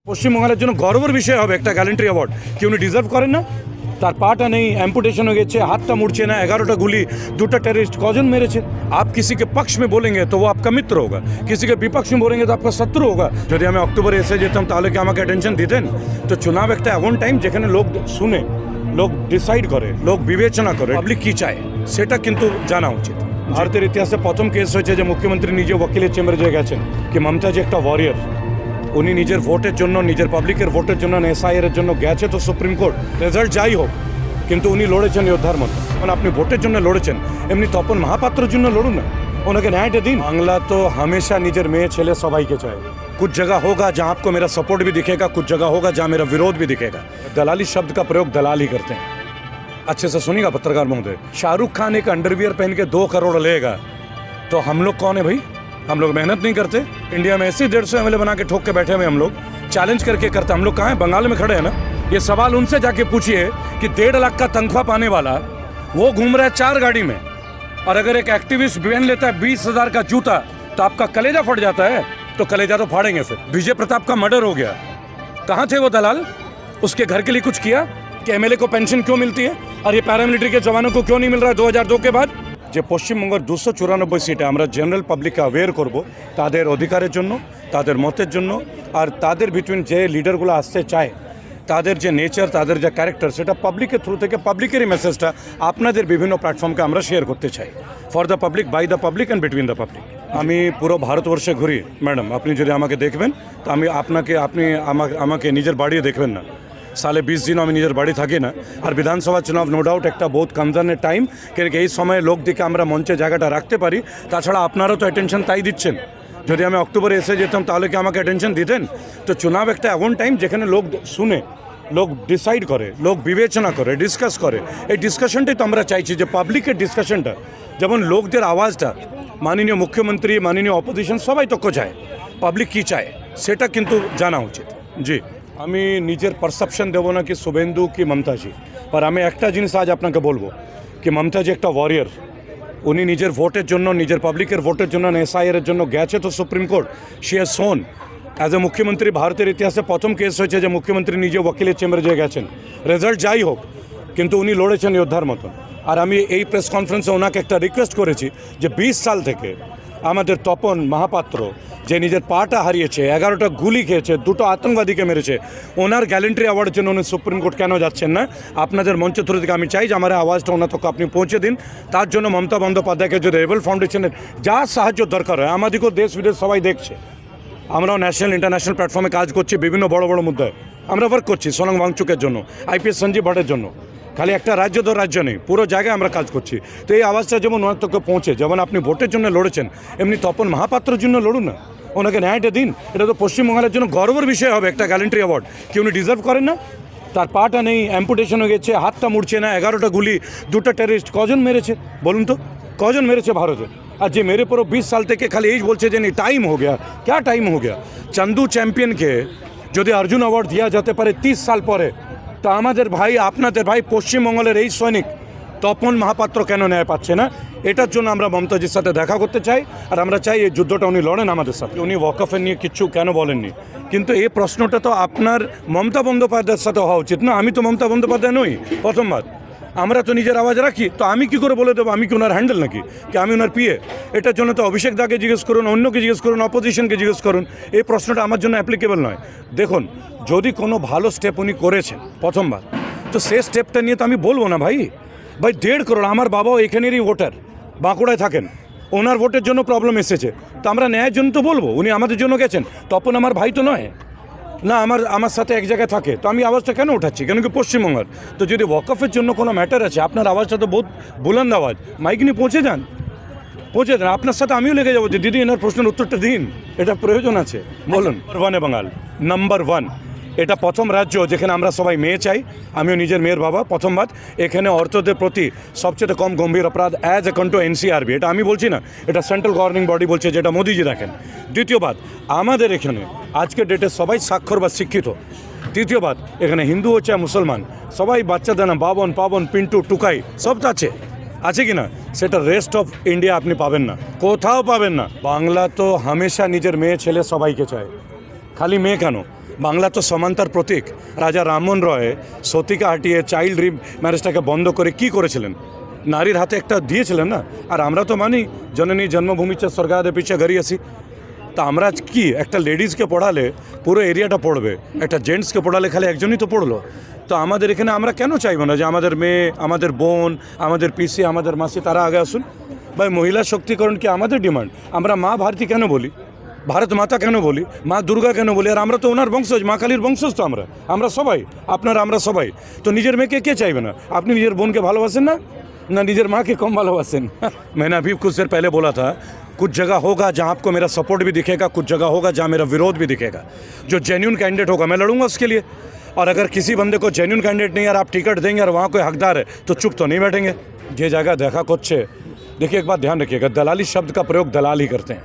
পশ্চিমবঙ্গের জন্য গর্বের বিষয় হবে একটা গ্যালেন্ট্রি অ্যাওয়ার্ড কি উনি ডিজার্ভ করেন না। তার পাটা নেই, অ্যাম্পুটেশন হয়ে গেছে, হাতটা মুড়ছে না, 11টা গুলি, 2টা टेररिस्ट कौन मेरेছে। आप किसी के पक्ष में बोलेंगे तो वो आपका मित्र होगा, किसी के विपक्ष में बोलेंगे तो आपका शत्रु होगा। যদি আমি অক্টোবরে এসে যেতাম তাহলে কি আমাকে অ্যাটেনশন দিতেন? তো চুনাव একটা এমন টাইম যেখানে লোক শুনে, লোক ডিসাইড করে, লোক বিবেচনা করে পাবলিক কি চায় সেটা কিন্তু জানা উচিত। ভারতের ইতিহাসে প্রথম কেস হয়েছে যে মুখ্যমন্ত্রী নিজে ওকিলের চেম্বারে যে গেছেন কি মমতা যে একটা ওয়ারিয়ার, উনি নিজের ভোটের জন্য, নিজের পাবলিকের ভোটের জন্য, এসআইআর এর জন্য গেছে তো সুপ্রিম কোর্ট, রেজাল্ট যাই হোক কিন্তু উনি লড়েছেন যোদ্ধার মতো। মানে আপনি ভোটের জন্য লড়েছেন, এমনি তপন মাহাপাত্রর জন্য লড়ুন না, ওনাকে ন্যায়টা দিন। বাংলা তো हमेशा নিজের মেয়ে ছেলে সবাইকে চায়। कुछ जगह होगा जहाँ आपको मेरा सपोर्ट भी दिखेगा, कुछ जगह होगा जहाँ मेरा विरोध भी दिखेगा। दलाली शब्द का प्रयोग दलाल ही करते हैं। अच्छे से सुनिएगा पत्रकार महोदय, शाहरुख खान एक अंडरवियर पहन के 2 करोड़ लेगा तो हम लोग कौन है भाई? हम लोग मेहनत नहीं करते? इंडिया में ऐसे 150 एमएलए बना के ठोक के बैठे हुए हम लोग, चैलेंज करके करते। हम लोग कहाँ हैं? बंगाल में खड़े हैं ना। ये सवाल उनसे जाके पूछिए कि 1.5 लाख का तनख्वाह पाने वाला वो घूम रहा है 4 गाड़ी में, और अगर एक एक्टिविस्ट पहन लेता है 20,000 का जूता तो आपका कलेजा फट जाता है। तो कलेजा तो फाड़ेंगे फिर। विजय प्रताप का मर्डर हो गया, कहाँ थे वो दलाल? उसके घर के लिए कुछ किया कि एमएलए को पेंशन क्यों मिलती है और ये पैरामिलिट्री के जवानों को क्यों नहीं मिल रहा है 2002 के बाद? যে পশ্চিমবঙ্গের 294 সিটে আমরা জেনারেল পাবলিককে অ্যাওয়্যার করব তাদের অধিকারের জন্য, তাদের মতের জন্য, আর তাদের বিটুইন যে লিডারগুলো আসতে চায় তাদের যে নেচার, তাদের যে ক্যারেক্টার, সেটা পাবলিকের থ্রু থেকে পাবলিকেরই মেসেজটা আপনাদের বিভিন্ন প্ল্যাটফর্মকে আমরা শেয়ার করতে চাই। For the public, by the public and between the public. আমি পুরো ভারতবর্ষে ঘুরি ম্যাডাম, আপনি যদি আমাকে দেখবেন তো আপনি আমাকে নিজের বাড়িও দেখবেন না। साले 20 दिन আমি নিজের বাড়ি থাকি না। আর বিধানসভা চুনাव নো ডাউট একটা বহুত কনসার্নের টাইম, কেন এই সময়ে লোক দিকে আমরা মঞ্চে জায়গাটা রাখতে পারি। তাছাড়া আপনারাও তো অ্যাটেনশন তাই দিচ্ছেন। যদি আমি অক্টোবরে এসে যেতাম তাহলে কি আমাকে অ্যাটেনশন দিতেন? তো চুনাव একটা এমন টাইম যেখানে লোক শুনে, লোক ডিসাইড করে, লোক বিবেচনা করে, ডিসকাস করে। এই ডিসকাশনটাই তো আমরা চাইছি, যে পাবলিকের ডিসকাশনটা, যেমন লোকদের আওয়াজটা মাননীয় মুখ্যমন্ত্রী, মাননীয় অপোজিশন সবাই তো চায়, পাবলিক কী চায় সেটা কিন্তু জানা উচিত। জি, আমি নিজের পারসেপশন দেবো না কি শুভেন্দু কি মমতাজি, আর আমি একটা জিনিস আজ আপনাকে বলবো কি মমতাজি একটা ওয়ারিয়ার, উনি নিজের ভোটের জন্য, নিজের পাবলিকের ভোটের জন্য, এসআইআর এর জন্য গেছে তো সুপ্রিম কোর্ট। শি হ্যাজ শোন অ্যাজ এ মুখ্যমন্ত্রী, ভারতের ইতিহাসে প্রথম কেস হয়েছে যে মুখ্যমন্ত্রী নিজে ওকিলের চেম্বারে যে গেছেন, রেজাল্ট যাই হোক কিন্তু উনি লড়েছেন যোদ্ধার মতন। আর আমি এই প্রেস কনফারেন্সে ওনাকে একটা রিকোয়েস্ট করেছি যে 20 সাল থেকে আমাদের তপন মাহাপাত্র যে নিজের পাটা হারিয়েছে, 11টা গুলি খেয়েছে, 2টো আতঙ্কবাদীকে মেরেছে, ওনার গ্যালেন্ট্রি অ্যাওয়ার্ডের জন্য উনি সুপ্রিম কোর্ট কেন যাচ্ছেন না? আপনাদের মঞ্চ থ্রু থেকে আমি চাই যে আমার আওয়াজটা ওনার তক আপনি পৌঁছে দিন। তার জন্য মমতা বন্দ্যোপাধ্যায়কে যদি রেবেল ফাউন্ডেশনের যা সাহায্য দরকার হয়, আমাদেরকেও দেশ বিদেশ সবাই দেখছে, আমরাও ন্যাশনাল ইন্টারন্যাশনাল প্ল্যাটফর্মে কাজ করছি, বিভিন্ন বড় বড় মুদ্দায় আমরা ওয়ার্ক করছি, সোনাং ওয়াংচুকের জন্য, আইপিএস সঞ্জীব ভট্টের জন্য। খালি একটা রাজ্য তো রাজ্য নেই, পুরো জায়গায় আমরা কাজ করছি। তো এই আওয়াজটা যেমন ওনার তক পৌঁছে, যেমন আপনি ভোটের জন্য লড়েছেন, এমনি তপন মাহাপাত্রর জন্য লড়ুন না, ওনাকে ন্যায়টা দিন। এটা তো পশ্চিমবঙ্গের জন্য গর্বের বিষয় হবে একটা গ্যালেন্ট্রি অ্যাওয়ার্ড কি উনি ডিজার্ভ করেন না। তার পাটা নেই, অ্যাম্পুটেশন হয়ে গেছে, হাতটা মুড়ছে না, 11টা গুলি, 2টা टेररिस्ट कौन মেরেছে বলুন তো? कौन মেরেছে ভারতে? আর যে মেরে পুরো 20 সাল থেকে খালি এই বলছে যে টাইম हो गया, क्या टाइम हो गया? চন্দু চ্যাম্পিয়নকে যদি অর্জুন অ্যাওয়ার্ড দেওয়া যেতে পারে 30 সাল পরে, তো আমাদের ভাই, আপনাদের ভাই পশ্চিমবঙ্গের এই সৈনিক তপন মাহাপাত্র কেন ন্যায় পাচ্ছে না? এটার জন্য আমরা মমতাজির সাথে দেখা করতে চাই, আর আমরা চাই এই যুদ্ধটা উনি লড়েন আমাদের সাথে। উনি ওয়াকফের নিয়ে কিচ্ছু কেন বলেননি, কিন্তু এই প্রশ্নটা তো আপনার মমতা বন্দ্যোপাধ্যায়ের সাথে হওয়া উচিত না। আমি তো মমতা বন্দ্যোপাধ্যায় নই প্রথমবার, আমরা তো নিজের আওয়াজ রাখি, তো আমি কি করে বলে দেবো আমি কি ওনার হ্যান্ডেল নাকি, কি আমি ওনার পিএ? এটার জন্য তো অভিষেক দাকে জিজ্ঞেস করুন, অন্যকে জিজ্ঞেস করুন, অপোজিশনকে জিজ্ঞেস করুন। এই প্রশ্নটা আমার জন্য অ্যাপ্লিকেবল নয়। দেখুন, যদি কোনো ভালো স্টেপ উনি করেছেন প্রথমবার, তো সেই স্টেপটা নিয়ে তো আমি বলবো না ভাই। 1.5 করোড়, আমার বাবাও এখানেরই ভোটার, বাঁকুড়ায় থাকেন, ওনার ভোটের জন্য প্রবলেম এসেছে, তো আমরা ন্যায়ের জন্য তো বলবো। উনি আমাদের জন্য গেছেন, তপন আমার ভাই তো নয় না, আমার সাথে এক জায়গায় থাকে, তো আমি আওয়াজটা কেন উঠাচ্ছি? কেন কি পশ্চিমবঙ্গের? তো যদি ওয়াকফের জন্য কোনো ম্যাটার আছে, আপনার আওয়াজটা তো বহুত বুলন্দ আওয়াজ, মাইক নিয়ে পৌঁছে যান। আপনার সাথে আমিও লেগে যাবো যে দিদি এনার প্রশ্নের উত্তরটা দিন, এটা প্রয়োজন আছে। বলুন। নাম্বার 1 বাঙাল, নাম্বার 1 এটা প্রথম রাজ্য যেখানে আমরা সবাই মেয়ে চাই। আমিও নিজের মেয়ের বাবা। প্রথমবার এখানে অর্থদের প্রতি সবচেয়ে কম গম্ভীর অপরাধ অ্যাজ অ্যাকর্ডিং টু এনসিআরবি, এটা আমি বলছি না, এটা সেন্ট্রাল গভর্নিং বডি বলছে, যেটা মোদিজি দেখেন। দ্বিতীয়বার, আমাদের এখানে আজকের ডেটে সবাই স্বাক্ষর বা শিক্ষিত। তৃতীয়বার, এখানে হিন্দু হচ্ছে মুসলমান সবাই, বাচ্চাদের নাম বাবন, পাবন, পিন্টু, টুকাই সব তো আছে কি না? সেটা রেস্ট অফ ইন্ডিয়া আপনি পাবেন না, কোথাও পাবেন না। বাংলা তো हमेशा নিজের মেয়ে ছেলে সবাইকে চায়, খালি মেয়ে কেন, বাংলা তো সমান্তর প্রতীক। রাজা রামমোহন রয় সতীকে হাঁটিয়ে চাইল্ড ম্যারেজটাকে বন্ধ করে কি করেছিলেন? নারীর হাতে একটা দিয়েছিলেন না। আর আমরা তো মানি জননী জন্মভূমি চ স্বর্গাদে পিছে গড়ি আসি। তা আমরা কি একটা লেডিজকে পড়ালে পুরো এরিয়াটা পড়বে, একটা জেন্টসকে পড়ালে খালি একজনই তো পড়লো। তো আমাদের এখানে আমরা কেন চাইবো না যে আমাদের মেয়ে, আমাদের বোন, আমাদের পিসি, আমাদের মাসি তারা আগে আসুন? ভাই মহিলা শক্তিকরণ কি আমাদের ডিমান্ড? আমরা মা ভারতী কেন বলি, ভারত মাতা কেন বলি, মা দুর্গা কেন বলি? আর আমরা তো ওনার বংশজ, মা কালীর বংশজ। তো আমরা সবাই আপনারা, আমরা সবাই তো নিজের মেয়েকে কে চাইবে না? আপনি নিজের বোনকে ভালোবাসেন না, না নিজের মাকে कम ভালোবাসেন? मैंने अभी कुछ देर पहले बोला था कुछ जगह होगा जहाँ आपको मेरा सपोर्ट भी दिखेगा, कुछ जगह होगा जहाँ मेरा विरोध भी दिखेगा। जो जेन्यून कैंडिडेट होगा मैं लड़ूंगा उसके लिए। और अगर किसी बंदे को जेन्यून कैंडिडेट नहीं यार आप टिकट देंगे और वहाँ कोई हकदार है तो चुप तो नहीं बैठेंगे। ये जगह देखा कुछ। देखिए एक बात ध्यान रखिएगा, दलाली शब्द का प्रयोग दलाल ही करते हैं।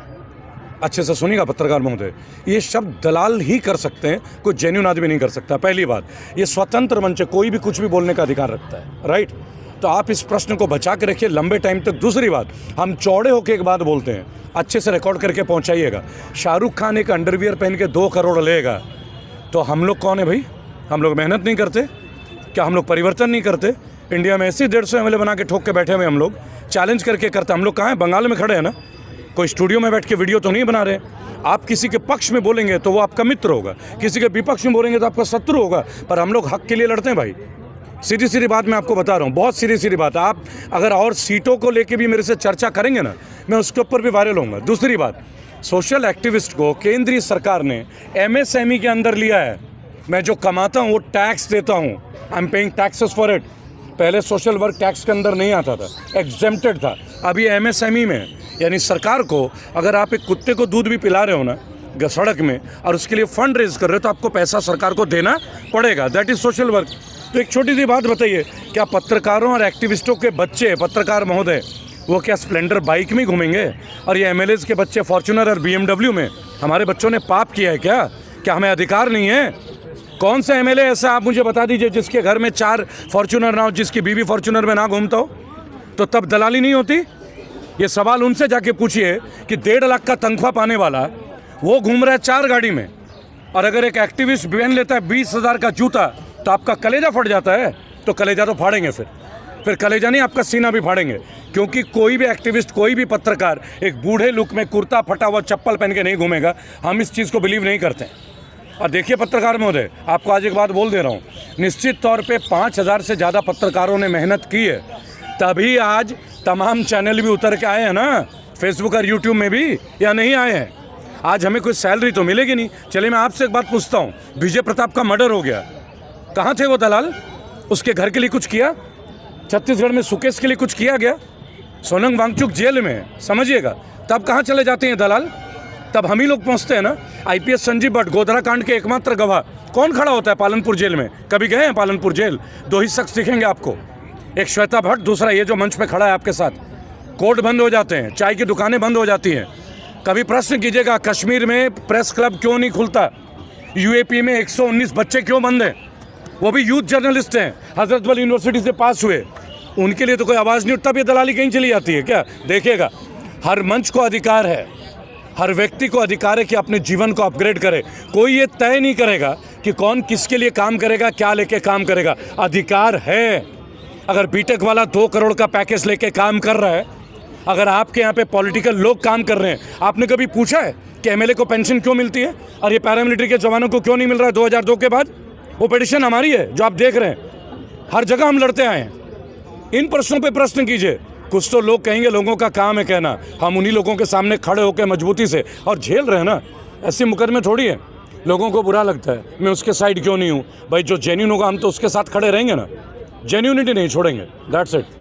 अच्छे से सुनिएगा पत्रकार महोदय, ये शब्द दलाल ही कर सकते हैं, कोई जेन्यून आदमी नहीं कर सकता। पहली बात, ये स्वतंत्र मंच है, कोई भी कुछ भी बोलने का अधिकार रखता है, राइट? तो आप इस प्रश्न को बचा के रखिए लंबे टाइम तक। दूसरी बात, हम चौड़े होकर एक बात बोलते हैं, अच्छे से रिकॉर्ड करके पहुंचाइएगा। शाहरुख खान एक अंडरवियर पहन के 2 करोड़ लेगा तो हम लोग कौन है भाई? हम लोग मेहनत नहीं करते क्या? हम लोग परिवर्तन नहीं करते? इंडिया में ऐसे 150 MLA बना के ठोक के बैठे हुए हम लोग, चैलेंज करके करते। हम लोग कहाँ हैं? बंगाल में खड़े हैं ना, कोई स्टूडियो में बैठ के वीडियो तो नहीं बना रहे। आप किसी के पक्ष में बोलेंगे तो वो आपका मित्र होगा, किसी के विपक्ष में बोलेंगे तो आपका शत्रु होगा। पर हम लोग हक के लिए लड़ते हैं भाई। सीधी सीधी बात मैं आपको बता रहा हूँ, बहुत सीधी बात। आप अगर और सीटों को लेके भी मेरे से चर्चा करेंगे ना, मैं उसके ऊपर भी वायरल होऊंगा। दूसरी बात, सोशल एक्टिविस्ट को केंद्रीय सरकार ने MSME के अंदर लिया है। मैं जो कमाता हूँ वो टैक्स देता हूँ, I am paying taxes for it. पहले सोशल वर्क टैक्स के अंदर नहीं आता था, एग्जेम्प्टेड था। अभी MSME में, यानी सरकार को अगर आप एक कुत्ते को दूध भी पिला रहे हो ना सड़क में और उसके लिए फंड रेज कर रहे हो तो आपको पैसा सरकार को देना पड़ेगा। That is social work. तो एक छोटी सी बात बताइए, क्या पत्रकारों और एक्टिविस्टों के बच्चे, पत्रकार महोदय, वो क्या स्प्लेंडर बाइक में घूमेंगे? और ये MLAs के बच्चे फॉर्च्यूनर और BMW में? हमारे बच्चों ने पाप किया है क्या? क्या हमें अधिकार नहीं है? कौन सा MLA ऐसा आप मुझे बता दीजिए जिसके घर में 4 फॉर्च्यूनर ना हो, जिसकी बीवी फॉर्च्यूनर में ना घूमता हो? तो तब दलाली नहीं होती? ये सवाल उनसे जाके पूछिए कि 1.5 लाख का तनख्वाह पाने वाला वो घूम रहा है 4 गाड़ी में, और अगर एक एक्टिविस्ट पहन लेता है 20,000 का जूता तो आपका कलेजा फट जाता है। तो कलेजा तो फाड़ेंगे, फिर कलेजा नहीं, आपका सीना भी फाड़ेंगे। क्योंकि कोई भी एक्टिविस्ट, कोई भी पत्रकार एक बूढ़े लुक में कुर्ता फटा हुआ चप्पल पहन के नहीं घूमेगा। हम इस चीज़ को बिलीव नहीं करते हैं। और देखिए पत्रकार महोदय, आपको आज एक बात बोल दे रहा हूँ, निश्चित तौर पे 5,000 से ज़्यादा पत्रकारों ने मेहनत की है, तभी आज तमाम चैनल भी उतर के आए हैं ना, फेसबुक और यूट्यूब में भी, या नहीं आए हैं? आज हमें कोई सैलरी तो मिलेगी नहीं। चलिए मैं आपसे एक बात पूछता हूँ, विजय प्रताप का मर्डर हो गया, कहाँ थे वो दलाल? उसके घर के लिए कुछ किया? छत्तीसगढ़ में सुकेश के लिए कुछ किया गया? सोनम वांगचुक जेल में, समझिएगा। तब कहाँ चले जाते हैं दलाल? तब हम ही लोग पहुँचते हैं ना। IPS संजीव भट्ट, गोधरा कांड के एकमात्र गवाह, कौन खड़ा होता है पालनपुर जेल में? कभी गए हैं पालनपुर जेल? 2 ही शख्स दिखेंगे आपको, एक श्वेता भट्ट, दूसरा ये जो मंच पे खड़ा है आपके साथ। कोर्ट बंद हो जाते हैं, चाय की दुकानें बंद हो जाती हैं। कभी प्रश्न कीजिएगा कश्मीर में प्रेस क्लब क्यों नहीं खुलता? UAP में 119 बच्चे क्यों बंद हैं? वो भी यूथ जर्नलिस्ट हैं, हजरतबल यूनिवर्सिटी से पास हुए, उनके लिए तो कोई आवाज़ नहीं उठता। भी दलाली कहीं चली जाती है क्या? देखिएगा, हर मंच को अधिकार है, हर व्यक्ति को अधिकार है कि अपने जीवन को अपग्रेड करे। कोई ये तय नहीं करेगा कि कौन किसके लिए काम करेगा, क्या लेके काम करेगा। अधिकार है। अगर बीटेक वाला 2 करोड़ का पैकेज लेके काम कर रहा है, अगर आपके यहाँ पे पॉलिटिकल लोग काम कर रहे हैं, आपने कभी पूछा है कि MLA को पेंशन क्यों मिलती है और ये पैरामिलिट्री के जवानों को क्यों नहीं मिल रहा है 2002 के बाद? वो पिटीशन हमारी है जो आप देख रहे हैं, हर जगह हम लड़ते आए हैं। इन प्रश्नों पे प्रश्न कीजिए। कुछ तो लोग कहेंगे लोगों का काम है कहना, हम उन्हीं लोगों के सामने खड़े होकर मजबूती से और झेल रहे हैं ना। ऐसे मुकदमे थोड़ी है, लोगों को बुरा लगता है, मैं उसके साइड क्यों नहीं हूँ? भाई जो जेन्यून होगा हम तो उसके साथ खड़े रहेंगे ना, जेन्यूनिटी नहीं छोड़ेंगे। That's it.